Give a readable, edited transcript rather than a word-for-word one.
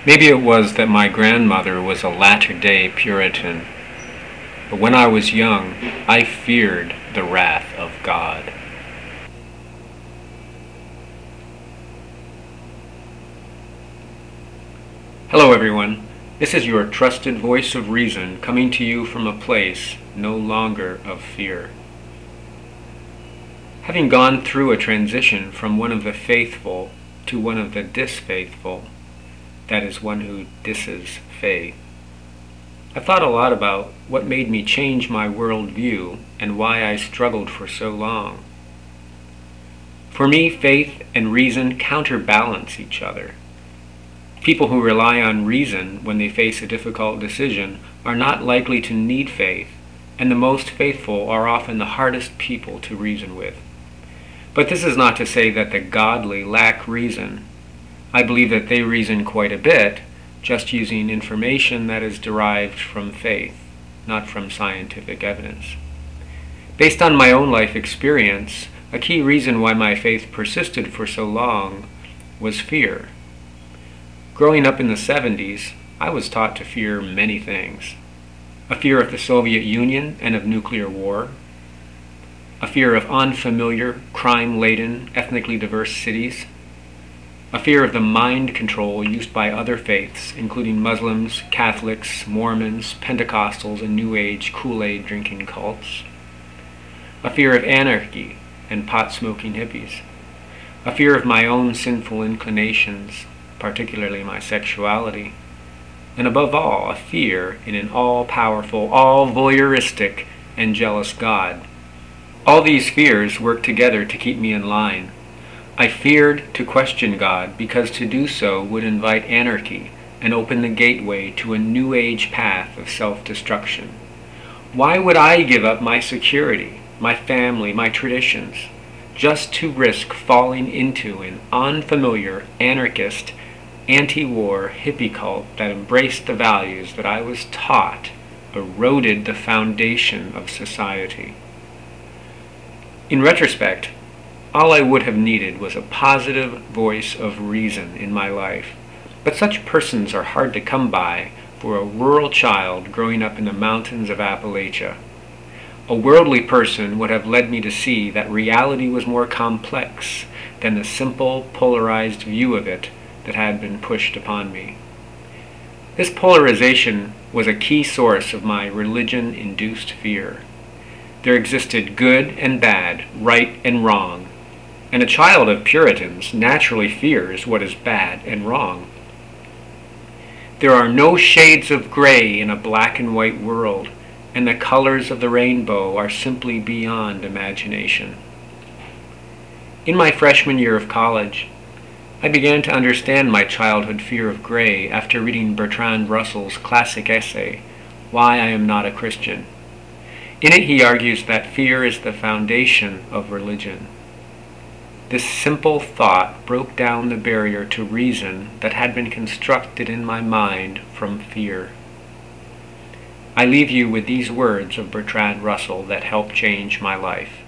Maybe it was that my grandmother was a latter-day Puritan, but when I was young, I feared the wrath of God. Hello everyone, this is your trusted voice of reason coming to you from a place no longer of fear. Having gone through a transition from one of the faithful to one of the disfaithful, that is, one who disses faith, I thought a lot about what made me change my worldview and why I struggled for so long. For me, faith and reason counterbalance each other. People who rely on reason when they face a difficult decision are not likely to need faith, and the most faithful are often the hardest people to reason with. But this is not to say that the godly lack reason. I believe that they reason quite a bit, just using information that is derived from faith, not from scientific evidence. Based on my own life experience, a key reason why my faith persisted for so long was fear. Growing up in the 70s, I was taught to fear many things. A fear of the Soviet Union and of nuclear war, a fear of unfamiliar, crime-laden, ethnically diverse cities, a fear of the mind control used by other faiths, including Muslims, Catholics, Mormons, Pentecostals, and New Age Kool-Aid drinking cults, a fear of anarchy and pot-smoking hippies, a fear of my own sinful inclinations, particularly my sexuality, and above all, a fear in an all-powerful, all-voyeuristic, and jealous God. All these fears work together to keep me in line. I feared to question God because to do so would invite anarchy and open the gateway to a new age path of self-destruction. Why would I give up my security, my family, my traditions, just to risk falling into an unfamiliar, anarchist, anti-war hippie cult that embraced the values that I was taught eroded the foundation of society? In retrospect, all I would have needed was a positive voice of reason in my life, but such persons are hard to come by for a rural child growing up in the mountains of Appalachia. A worldly person would have led me to see that reality was more complex than the simple, polarized view of it that had been pushed upon me. This polarization was a key source of my religion-induced fear. There existed good and bad, right and wrong, and a child of Puritans naturally fears what is bad and wrong. There are no shades of gray in a black and white world, and the colors of the rainbow are simply beyond imagination. In my freshman year of college, I began to understand my childhood fear of gray after reading Bertrand Russell's classic essay, Why I Am Not a Christian. In it he argues that fear is the foundation of religion. This simple thought broke down the barrier to reason that had been constructed in my mind from fear. I leave you with these words of Bertrand Russell that helped change my life.